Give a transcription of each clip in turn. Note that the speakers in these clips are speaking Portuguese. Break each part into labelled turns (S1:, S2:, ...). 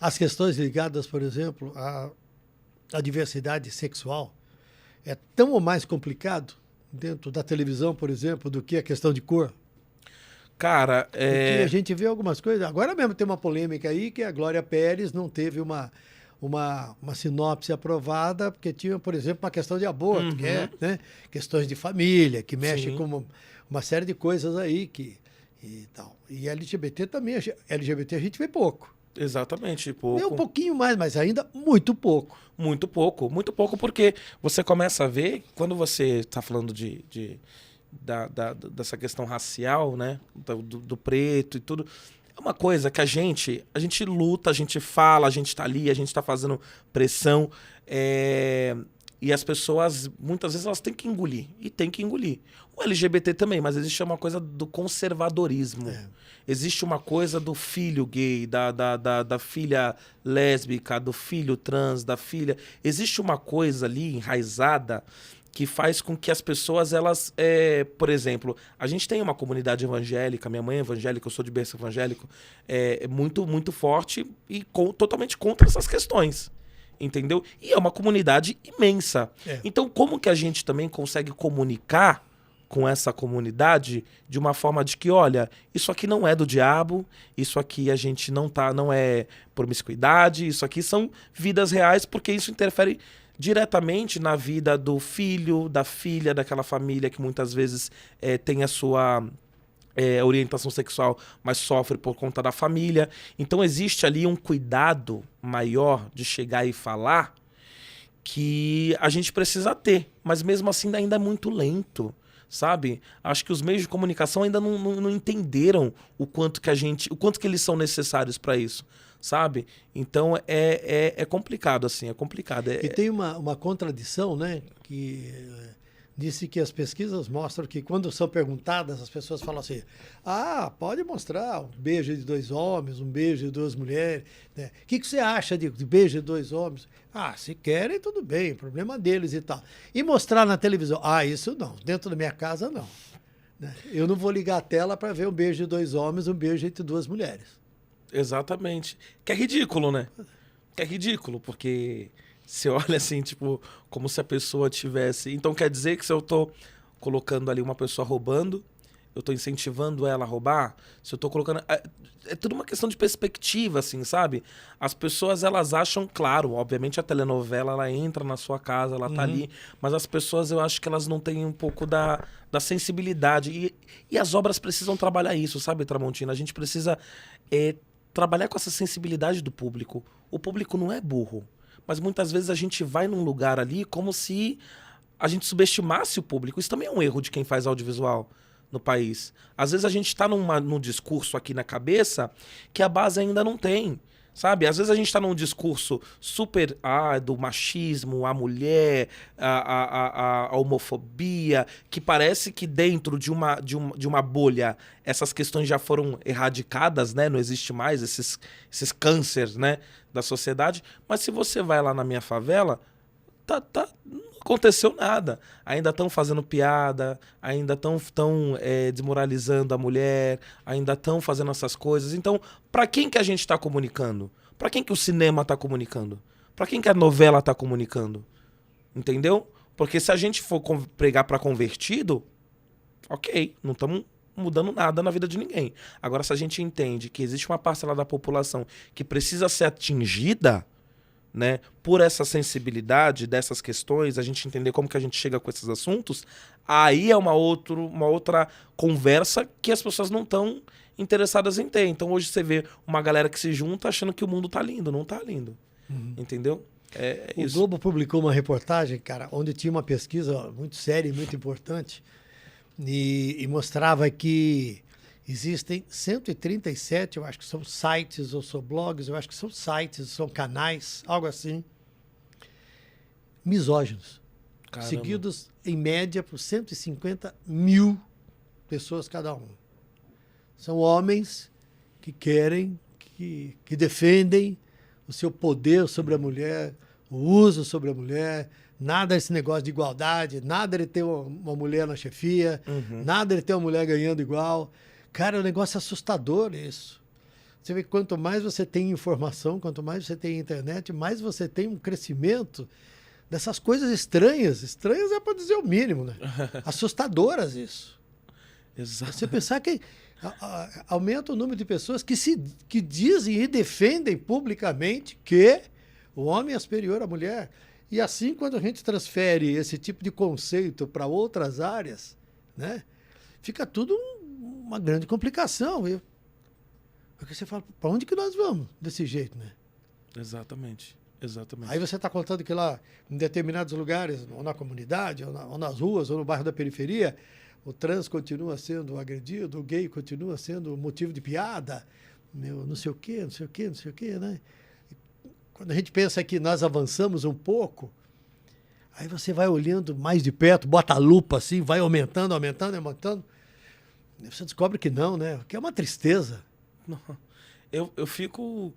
S1: as questões ligadas, por exemplo, à diversidade sexual é tão ou mais complicado dentro da televisão, por exemplo, do que a questão de cor?
S2: Cara,
S1: Porque a gente vê algumas coisas. Agora mesmo tem uma polêmica aí que a Glória Pérez não teve uma sinopse aprovada, porque tinha, por exemplo, uma questão de aborto, que é, né, questões de família, que mexe
S2: Sim.
S1: com uma série de coisas aí e tal. E LGBT também, LGBT a gente vê pouco.
S2: Exatamente,
S1: Vê
S2: pouco.
S1: um pouquinho mais, mas ainda muito pouco.
S2: Muito pouco, porque você começa a ver, quando você está falando dessa questão racial, né? Do preto e tudo. É uma coisa que a gente luta, a gente fala, a gente está ali, a gente está fazendo pressão. E as pessoas, muitas vezes, elas têm que engolir. E tem que engolir. O LGBT também, mas existe uma coisa do conservadorismo.
S1: É.
S2: Existe uma coisa do filho gay, da filha lésbica, do filho trans, da filha... Existe uma coisa ali enraizada que faz com que as pessoas, elas... por exemplo, a gente tem uma comunidade evangélica, minha mãe é evangélica, eu sou de berço evangélico, muito, muito forte e totalmente contra essas questões. Entendeu? E é uma comunidade imensa.
S1: É.
S2: Então, como que a gente também consegue comunicar com essa comunidade de uma forma de que, olha, isso aqui não é do diabo, isso aqui a gente não é promiscuidade, isso aqui são vidas reais, porque isso interfere diretamente na vida do filho, da filha, daquela família que muitas vezes tem a sua orientação sexual, mas sofre por conta da família. Então existe ali um cuidado maior de chegar e falar que a gente precisa ter, mas mesmo assim ainda é muito lento, sabe? Acho que os meios de comunicação ainda não entenderam o quanto que eles são necessários para isso, sabe? Então é complicado, assim, é complicado.
S1: E tem uma contradição, né? Que disse que as pesquisas mostram que quando são perguntadas, as pessoas falam assim: pode mostrar um beijo de 2 homens, um beijo de 2 mulheres. Né? O que você acha de beijo de 2 homens? Se querem, tudo bem, problema deles e tal. E mostrar na televisão? Isso não, dentro da minha casa não. Né? Eu não vou ligar a tela para ver um beijo de 2 homens, um beijo entre 2 mulheres.
S2: Exatamente. Que é ridículo, né? Que é ridículo, porque... Você olha assim, tipo, como se a pessoa tivesse... Então quer dizer que se eu tô colocando ali uma pessoa roubando, eu tô incentivando ela a roubar? Se eu tô colocando... É tudo uma questão de perspectiva, assim, sabe? As pessoas, elas acham, claro, obviamente a telenovela, ela entra na sua casa, ela tá ali, mas as pessoas, eu acho que elas não têm um pouco da sensibilidade. E as obras precisam trabalhar isso, sabe, Tramontina? A gente precisa trabalhar com essa sensibilidade do público. O público não é burro. Mas muitas vezes a gente vai num lugar ali como se a gente subestimasse o público. Isso também é um erro de quem faz audiovisual no país. Às vezes a gente está num discurso aqui na cabeça que a base ainda não tem, sabe? Às vezes a gente está num discurso super do machismo, a mulher, a homofobia, que parece que dentro de uma bolha essas questões já foram erradicadas, né? Não existe mais esses cânceres, né, da sociedade. Mas se você vai lá na minha favela, não aconteceu nada. Ainda estão fazendo piada, ainda estão desmoralizando a mulher, ainda estão fazendo essas coisas. Então, para quem que a gente está comunicando? Para quem que o cinema está comunicando? Para quem que a novela está comunicando? Entendeu? Porque se a gente for pregar para convertido, ok, não estamos mudando nada na vida de ninguém. Agora, se a gente entende que existe uma parcela da população que precisa ser atingida, né, por essa sensibilidade dessas questões, a gente entender como que a gente chega com esses assuntos, aí é uma outra conversa que as pessoas não estão interessadas em ter. Então hoje você vê uma galera que se junta achando que o mundo tá lindo. Não tá lindo. Entendeu?
S1: O
S2: isso.
S1: Globo publicou uma reportagem, cara, onde tinha uma pesquisa muito séria e muito importante e mostrava que existem 137, eu acho que são sites ou são blogs, eu acho que são sites, são canais, algo assim, misóginos.
S2: Caramba.
S1: Seguidos, em média, por 150 mil pessoas cada um. São homens que querem, que defendem o seu poder sobre a mulher, o uso sobre a mulher, nada desse negócio de igualdade, nada de ter uma mulher na chefia, nada de ter uma mulher ganhando igual. Cara, o negócio é assustador isso. Você vê que quanto mais você tem informação, quanto mais você tem internet, mais você tem um crescimento dessas coisas estranhas. Estranhas é para dizer o mínimo, né? Assustadoras isso.
S2: Exato.
S1: Você pensar que aumenta o número de pessoas que dizem e defendem publicamente que o homem é superior à mulher. E assim, quando a gente transfere esse tipo de conceito para outras áreas, né, fica tudo uma grande complicação. Porque você fala, para onde que nós vamos desse jeito, né?
S2: Exatamente. Exatamente.
S1: Aí você está contando que lá, em determinados lugares, ou na comunidade, ou nas ruas, ou no bairro da periferia, o trans continua sendo agredido, o gay continua sendo motivo de piada, não sei o quê, não sei o quê, não sei o quê, né? Quando a gente pensa que nós avançamos um pouco, aí você vai olhando mais de perto, bota a lupa assim, vai aumentando, aumentando, aumentando, e você descobre que não, né? Que é uma tristeza.
S2: Não. Eu fico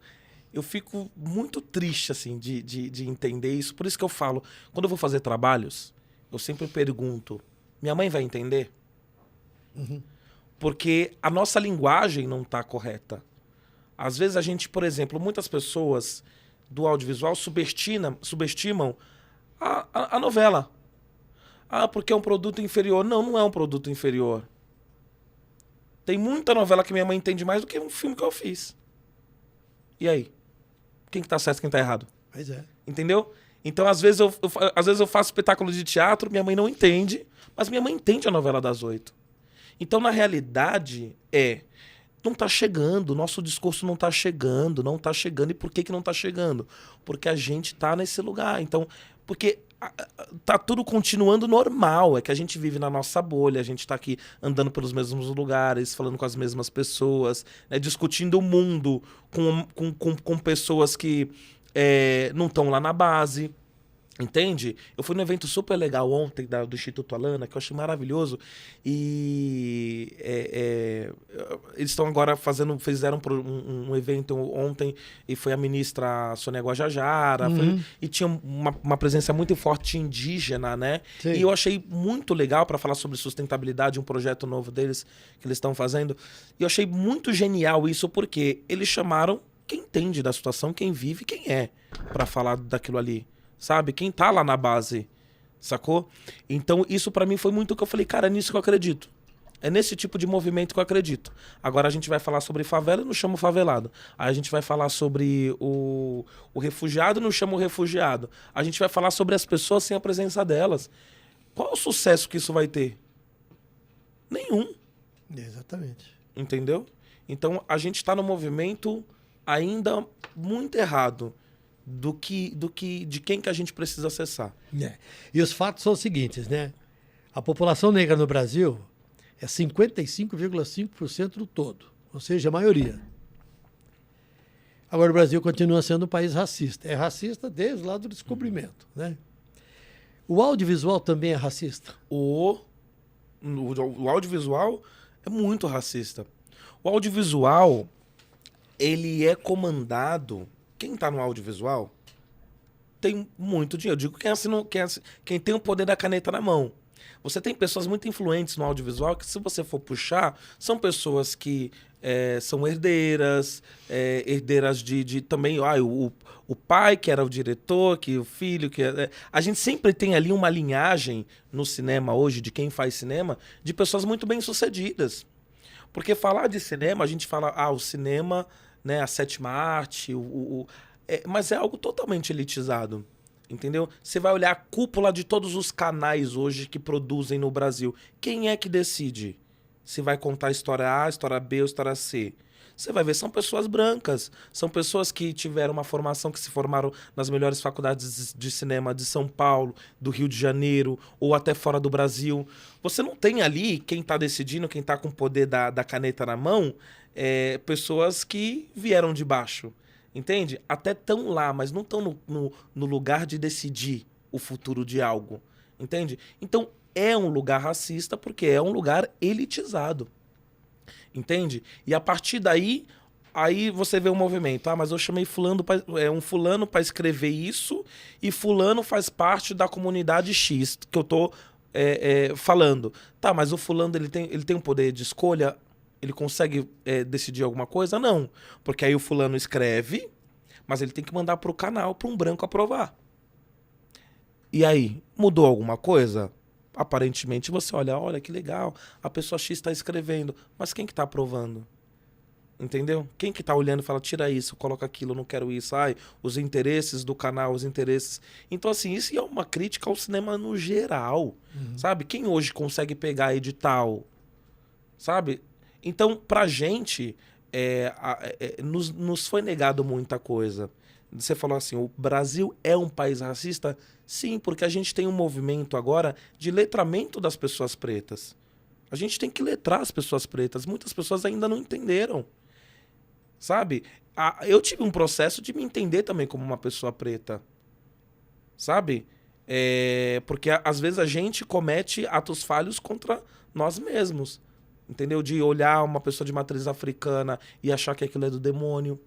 S2: muito triste, assim, de entender isso. Por isso que eu falo, quando eu vou fazer trabalhos, eu sempre pergunto, minha mãe vai entender?
S1: Uhum.
S2: Porque a nossa linguagem não está correta. Às vezes a gente, por exemplo, muitas pessoas do audiovisual subestimam a novela. Ah, porque é um produto inferior. Não, não é um produto inferior. Tem muita novela que minha mãe entende mais do que um filme que eu fiz. E aí? Quem que tá certo e quem tá errado?
S1: Pois é.
S2: Entendeu? Então, às vezes eu faço espetáculo de teatro, minha mãe não entende, mas minha mãe entende a novela das 8. Então, na realidade, não tá chegando, nosso discurso não tá chegando, não tá chegando. E por que não tá chegando? Porque a gente tá nesse lugar. Então, porque tá tudo continuando normal, é que a gente vive na nossa bolha, a gente tá aqui andando pelos mesmos lugares, falando com as mesmas pessoas, né, discutindo o mundo com pessoas que não estão lá na base. Entende? Eu fui num evento super legal ontem do Instituto Alana, que eu achei maravilhoso. E eles estão agora fizeram um evento ontem, e foi a ministra Sônia Guajajara, e tinha uma presença muito forte indígena, né?
S1: Sim.
S2: E eu achei muito legal para falar sobre sustentabilidade, um projeto novo deles que eles estão fazendo. E eu achei muito genial isso, porque eles chamaram quem entende da situação, quem vive, quem é, para falar daquilo ali. Sabe? Quem tá lá na base, sacou? Então isso pra mim foi muito o que eu falei, cara, é nisso que eu acredito. É nesse tipo de movimento que eu acredito. Agora a gente vai falar sobre favela e não chama o favelado. Aí a gente vai falar sobre o refugiado e não chama o refugiado. A gente vai falar sobre as pessoas sem a presença delas. Qual é o sucesso que isso vai ter? Nenhum.
S1: Exatamente.
S2: Entendeu? Então a gente tá no movimento ainda muito errado de quem que a gente precisa acessar.
S1: E os fatos são os seguintes, né? A população negra no Brasil é 55,5% do todo, ou seja, a maioria. Agora o Brasil continua sendo um país racista. É racista desde lá do descobrimento, né? O audiovisual também é racista?
S2: O audiovisual é muito racista. O audiovisual, ele é comandado... Quem está no audiovisual tem muito dinheiro. Eu digo quem tem o poder da caneta na mão. Você tem pessoas muito influentes no audiovisual que, se você for puxar, são pessoas que são herdeiras de também... o pai, que era o diretor, que o filho... a gente sempre tem ali uma linhagem no cinema hoje, de quem faz cinema, de pessoas muito bem-sucedidas. Porque falar de cinema, a gente fala, o cinema... né, a sétima arte, mas é algo totalmente elitizado, entendeu? Você vai olhar a cúpula de todos os canais hoje que produzem no Brasil. Quem é que decide se vai contar a história A, a história B ou a história C? Você vai ver, são pessoas brancas, são pessoas que tiveram uma formação, que se formaram nas melhores faculdades de cinema de São Paulo, do Rio de Janeiro, ou até fora do Brasil. Você não tem ali quem está decidindo, quem está com o poder da caneta na mão, pessoas que vieram de baixo, entende? Até estão lá, mas não estão no lugar de decidir o futuro de algo, entende? Então, é um lugar racista porque é um lugar elitizado. Entende? E a partir daí, aí você vê um movimento. Mas eu chamei um fulano para escrever isso, e fulano faz parte da comunidade X que eu tô falando. Tá, mas o fulano ele tem um poder de escolha? Ele consegue decidir alguma coisa? Não. Porque aí o fulano escreve, mas ele tem que mandar pro canal, para um branco aprovar. E aí, mudou alguma coisa? Aparentemente você olha que legal, a pessoa X está escrevendo, mas quem que tá aprovando? Entendeu? Quem que tá olhando e fala, tira isso, coloca aquilo, não quero isso. Ai, os interesses do canal, os interesses... Então, assim, isso é uma crítica ao cinema no geral, sabe? Quem hoje consegue pegar edital, sabe? Então, pra gente, nos foi negado muita coisa. Você falou assim, o Brasil é um país racista? Sim, porque a gente tem um movimento agora de letramento das pessoas pretas. A gente tem que letrar as pessoas pretas. Muitas pessoas ainda não entenderam. Sabe? Eu tive um processo de me entender também como uma pessoa preta. Sabe? Porque às vezes a gente comete atos falhos contra nós mesmos. Entendeu? De olhar uma pessoa de matriz africana e achar que aquilo é do demônio.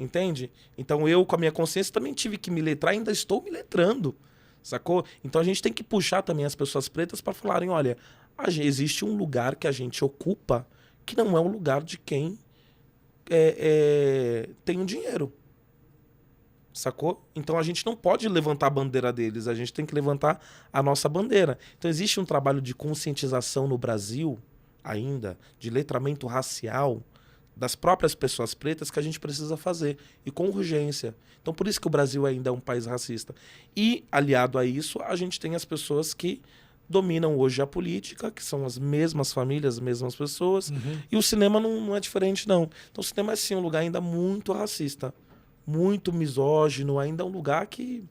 S2: Entende? Então eu, com a minha consciência, também tive que me letrar, ainda estou me letrando. Sacou? Então a gente tem que puxar também as pessoas pretas para falarem, olha, existe um lugar que a gente ocupa que não é o lugar de quem tem o dinheiro. Sacou? Então a gente não pode levantar a bandeira deles, a gente tem que levantar a nossa bandeira. Então existe um trabalho de conscientização no Brasil, ainda, de letramento racial, das próprias pessoas pretas que a gente precisa fazer, e com urgência. Então por isso que o Brasil ainda é um país racista. E, aliado a isso, a gente tem as pessoas que dominam hoje a política, que são as mesmas famílias, as mesmas pessoas, e o cinema não é diferente, não. Então o cinema é, sim, um lugar ainda muito racista, muito misógino, ainda é um lugar que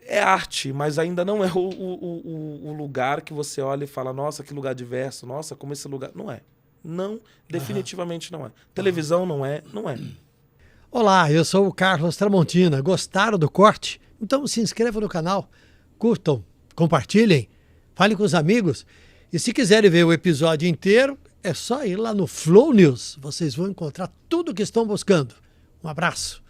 S2: é arte, mas ainda não é o lugar que você olha e fala, nossa, que lugar diverso, nossa, como esse lugar... Não é. Não, definitivamente não é. Televisão não é.
S1: Olá, eu sou o Carlos Tramontina. Gostaram do corte? Então se inscrevam no canal, curtam, compartilhem, falem com os amigos. E se quiserem ver o episódio inteiro, é só ir lá no Flow News. Vocês vão encontrar tudo o que estão buscando. Um abraço.